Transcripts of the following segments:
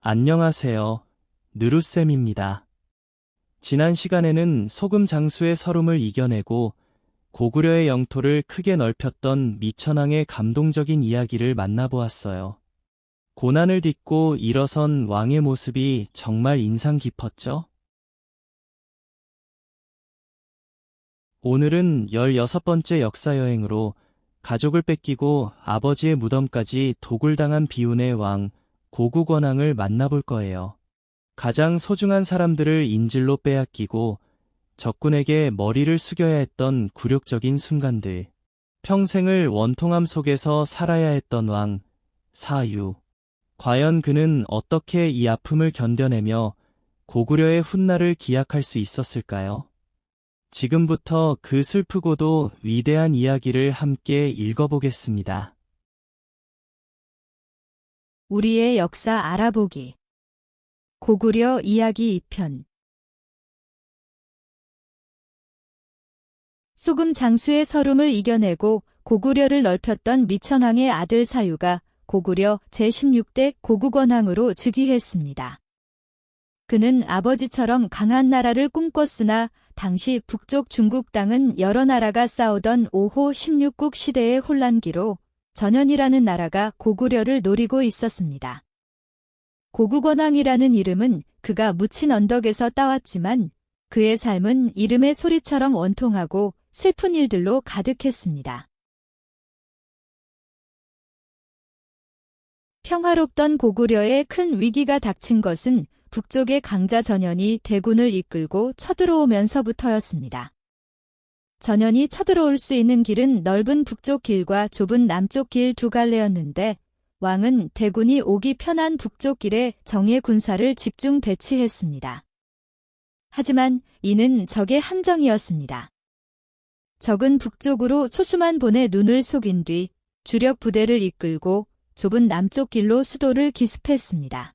안녕하세요. 느루쌤입니다. 지난 시간에는 소금 장수의 서름을 이겨내고 고구려의 영토를 크게 넓혔던 미천왕의 감동적인 이야기를 만나보았어요. 고난을 딛고 일어선 왕의 모습이 정말 인상 깊었죠? 오늘은 16번째 역사여행으로 가족을 뺏기고 아버지의 무덤까지 도굴당한 비운의 왕 고구권왕을 만나볼 거예요. 가장 소중한 사람들을 인질로 빼앗기고 적군에게 머리를 숙여야 했던 굴욕적인 순간들. 평생을 원통함 속에서 살아야 했던 왕, 사유. 과연 그는 어떻게 이 아픔을 견뎌내며 고구려의 훗날을 기약할 수 있었을까요? 지금부터 그 슬프고도 위대한 이야기를 함께 읽어보겠습니다. 우리의 역사 알아보기. 고구려 이야기 2편. 소금 장수의 서름을 이겨내고 고구려를 넓혔던 미천왕의 아들 사유가 고구려 제16대 고구권왕으로 즉위했습니다. 그는 아버지처럼 강한 나라를 꿈꿨으나 당시 북쪽 중국 땅은 여러 나라가 싸우던 5호 16국 시대의 혼란기로 전현이라는 나라가 고구려를 노리고 있었습니다. 고구권왕이라는 이름은 그가 묻힌 언덕에서 따왔지만 그의 삶은 이름의 소리처럼 원통하고 슬픈 일들로 가득했습니다. 평화롭던 고구려에 큰 위기가 닥친 것은 북쪽의 강자 전현이 대군을 이끌고 쳐들어오면서부터였습니다. 전현이 쳐들어올 수 있는 길은 넓은 북쪽 길과 좁은 남쪽 길 두 갈래였는데 왕은 대군이 오기 편한 북쪽 길에 정예 군사를 집중 배치했습니다. 하지만 이는 적의 함정이었습니다. 적은 북쪽으로 소수만 보내 눈을 속인 뒤 주력 부대를 이끌고 좁은 남쪽 길로 수도를 기습했습니다.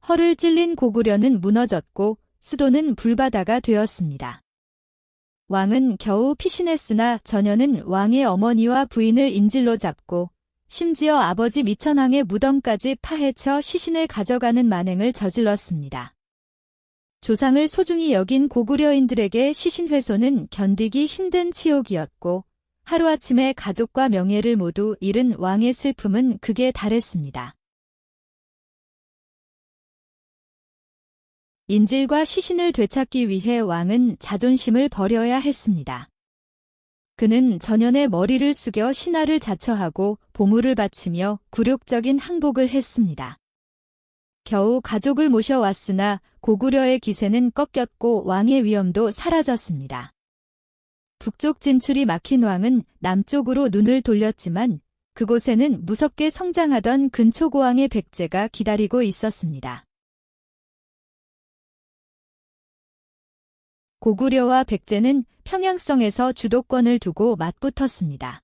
허를 찔린 고구려는 무너졌고 수도는 불바다가 되었습니다. 왕은 겨우 피신했으나 전현은 왕의 어머니와 부인을 인질로 잡고 심지어 아버지 미천왕의 무덤까지 파헤쳐 시신을 가져가는 만행을 저질렀습니다. 조상을 소중히 여긴 고구려인들에게 시신 훼손은 견디기 힘든 치욕이었고 하루아침에 가족과 명예를 모두 잃은 왕의 슬픔은 극에 달했습니다. 인질과 시신을 되찾기 위해 왕은 자존심을 버려야 했습니다. 그는 전현의 머리를 숙여 신하를 자처하고 보물을 바치며 굴욕적인 항복을 했습니다. 겨우 가족을 모셔왔으나 고구려의 기세는 꺾였고 왕의 위엄도 사라졌습니다. 북쪽 진출이 막힌 왕은 남쪽으로 눈을 돌렸지만 그곳에는 무섭게 성장하던 근초고왕의 백제가 기다리고 있었습니다. 고구려와 백제는 평양성에서 주도권을 두고 맞붙었습니다.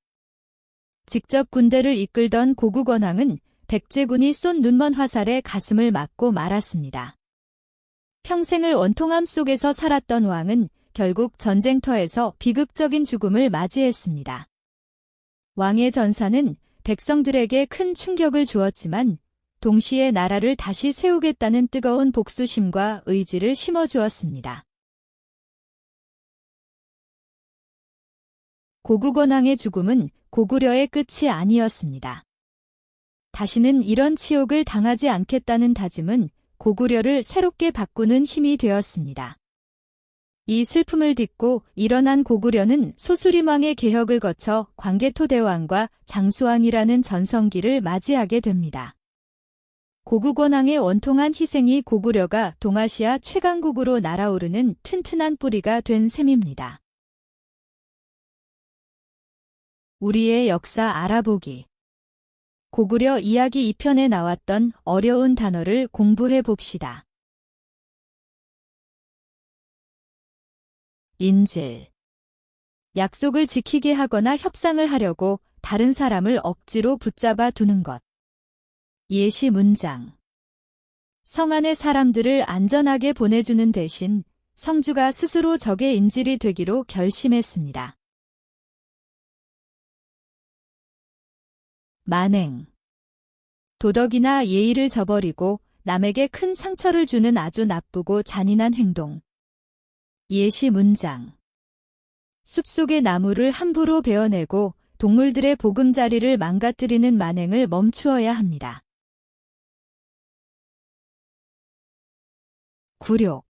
직접 군대를 이끌던 고구권왕은 백제군이 쏜 눈먼 화살에 가슴을 맞고 말았습니다. 평생을 원통함 속에서 살았던 왕은 결국 전쟁터에서 비극적인 죽음을 맞이했습니다. 왕의 전사는 백성들에게 큰 충격을 주었지만 동시에 나라를 다시 세우겠다는 뜨거운 복수심과 의지를 심어주었습니다. 고구권왕의 죽음은 고구려의 끝이 아니었습니다. 다시는 이런 치욕을 당하지 않겠다는 다짐은 고구려를 새롭게 바꾸는 힘이 되었습니다. 이 슬픔을 딛고 일어난 고구려는 소수림왕의 개혁을 거쳐 광개토대왕과 장수왕이라는 전성기를 맞이하게 됩니다. 고구권왕의 원통한 희생이 고구려가 동아시아 최강국으로 날아오르는 튼튼한 뿌리가 된 셈입니다. 우리의 역사 알아보기. 고구려 이야기 2편에 나왔던 어려운 단어를 공부해 봅시다. 인질. 약속을 지키게 하거나 협상을 하려고 다른 사람을 억지로 붙잡아 두는 것. 예시 문장. 성 안의 사람들을 안전하게 보내주는 대신 성주가 스스로 적의 인질이 되기로 결심했습니다. 만행. 도덕이나 예의를 저버리고 남에게 큰 상처를 주는 아주 나쁘고 잔인한 행동. 예시 문장. 숲속의 나무를 함부로 베어내고 동물들의 보금자리를 망가뜨리는 만행을 멈추어야 합니다. 굴욕.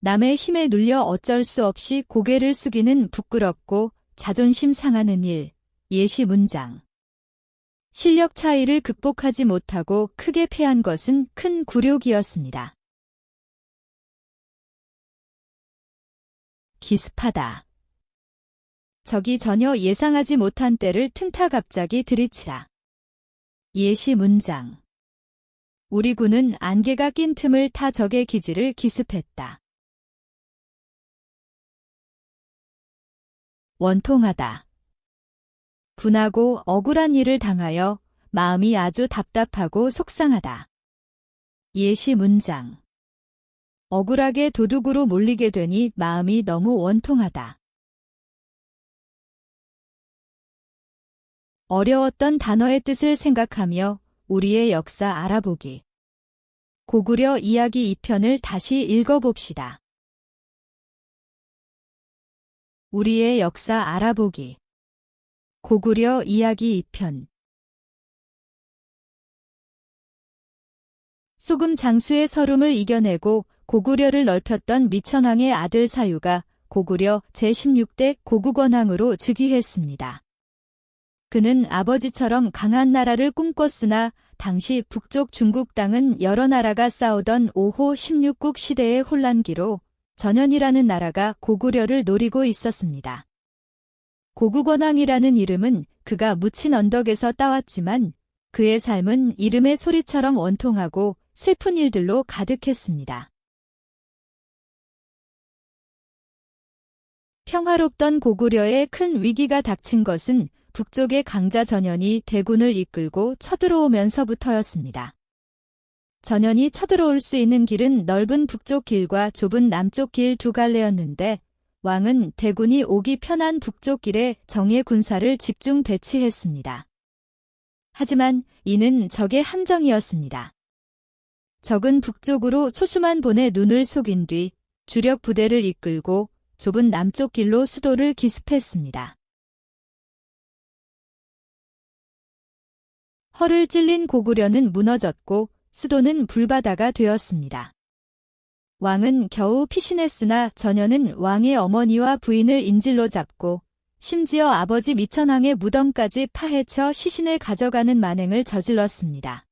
남의 힘에 눌려 어쩔 수 없이 고개를 숙이는 부끄럽고 자존심 상하는 일. 예시 문장. 실력 차이를 극복하지 못하고 크게 패한 것은 큰 굴욕이었습니다. 기습하다. 적이 전혀 예상하지 못한 때를 틈타 갑자기 들이치라. 예시 문장. 우리 군은 안개가 낀 틈을 타 적의 기지를 기습했다. 원통하다. 분하고 억울한 일을 당하여 마음이 아주 답답하고 속상하다. 예시 문장. 억울하게 도둑으로 몰리게 되니 마음이 너무 원통하다. 어려웠던 단어의 뜻을 생각하며 우리의 역사 알아보기. 고구려 이야기 2편을 다시 읽어봅시다. 우리의 역사 알아보기. 고구려 이야기 2편. 소금 장수의 서름을 이겨내고 고구려를 넓혔던 미천왕의 아들 사유가 고구려 제16대 고국원왕으로 즉위했습니다. 그는 아버지처럼 강한 나라를 꿈꿨으나 당시 북쪽 중국 땅은 여러 나라가 싸우던 5호 16국 시대의 혼란기로 전현이라는 나라가 고구려를 노리고 있었습니다. 고국원왕이라는 이름은 그가 묻힌 언덕에서 따왔지만 그의 삶은 이름의 소리처럼 원통하고 슬픈 일들로 가득했습니다. 평화롭던 고구려에 큰 위기가 닥친 것은 북쪽의 강자 전현이 대군을 이끌고 쳐들어오면서부터였습니다. 전현이 쳐들어올 수 있는 길은 넓은 북쪽 길과 좁은 남쪽 길 두 갈래였는데 왕은 대군이 오기 편한 북쪽 길에 정예 군사를 집중 배치했습니다. 하지만 이는 적의 함정이었습니다. 적은 북쪽으로 소수만 보내 눈을 속인 뒤 주력 부대를 이끌고 좁은 남쪽 길로 수도를 기습했습니다. 허를 찔린 고구려는 무너졌고 수도는 불바다가 되었습니다. 왕은 겨우 피신했으나 전현은 왕의 어머니와 부인을 인질로 잡고 심지어 아버지 미천왕의 무덤까지 파헤쳐 시신을 가져가는 만행을 저질렀습니다.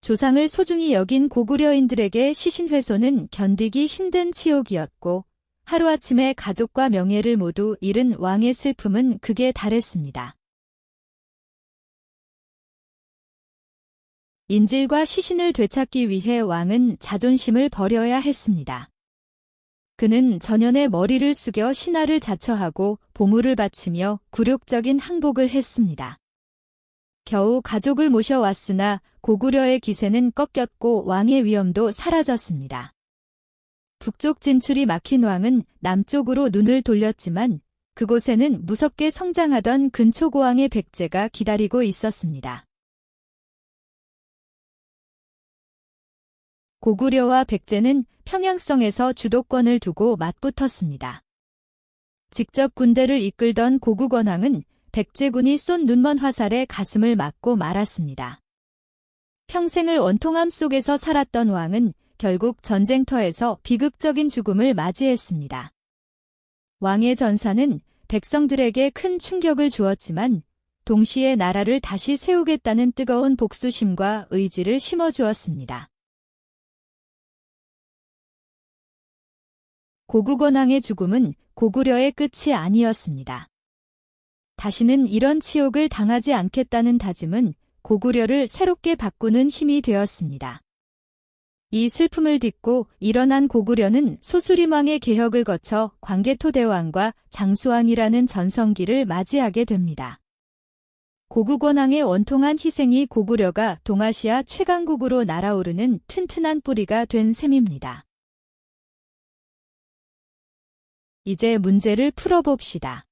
조상을 소중히 여긴 고구려인들에게 시신 훼손은 견디기 힘든 치욕이었고 하루아침에 가족과 명예를 모두 잃은 왕의 슬픔은 극에 달했습니다. 인질과 시신을 되찾기 위해 왕은 자존심을 버려야 했습니다. 그는 전현의 머리를 숙여 신하를 자처하고 보물을 바치며 굴욕적인 항복을 했습니다. 겨우 가족을 모셔왔으나 고구려의 기세는 꺾였고 왕의 위엄도 사라졌습니다. 북쪽 진출이 막힌 왕은 남쪽으로 눈을 돌렸지만 그곳에는 무섭게 성장하던 근초고왕의 백제가 기다리고 있었습니다. 고구려와 백제는 평양성에서 주도권을 두고 맞붙었습니다. 직접 군대를 이끌던 고국원왕은 백제군이 쏜 눈먼 화살에 가슴을 맞고 말았습니다. 평생을 원통함 속에서 살았던 왕은 결국 전쟁터에서 비극적인 죽음을 맞이했습니다. 왕의 전사는 백성들에게 큰 충격을 주었지만 동시에 나라를 다시 세우겠다는 뜨거운 복수심과 의지를 심어주었습니다. 고국원왕의 죽음은 고구려의 끝이 아니었습니다. 다시는 이런 치욕을 당하지 않겠다는 다짐은 고구려를 새롭게 바꾸는 힘이 되었습니다. 이 슬픔을 딛고 일어난 고구려는 소수림왕의 개혁을 거쳐 광개토대왕과 장수왕이라는 전성기를 맞이하게 됩니다. 고국원왕의 원통한 희생이 고구려가 동아시아 최강국으로 날아오르는 튼튼한 뿌리가 된 셈입니다. 이제 문제를 풀어봅시다.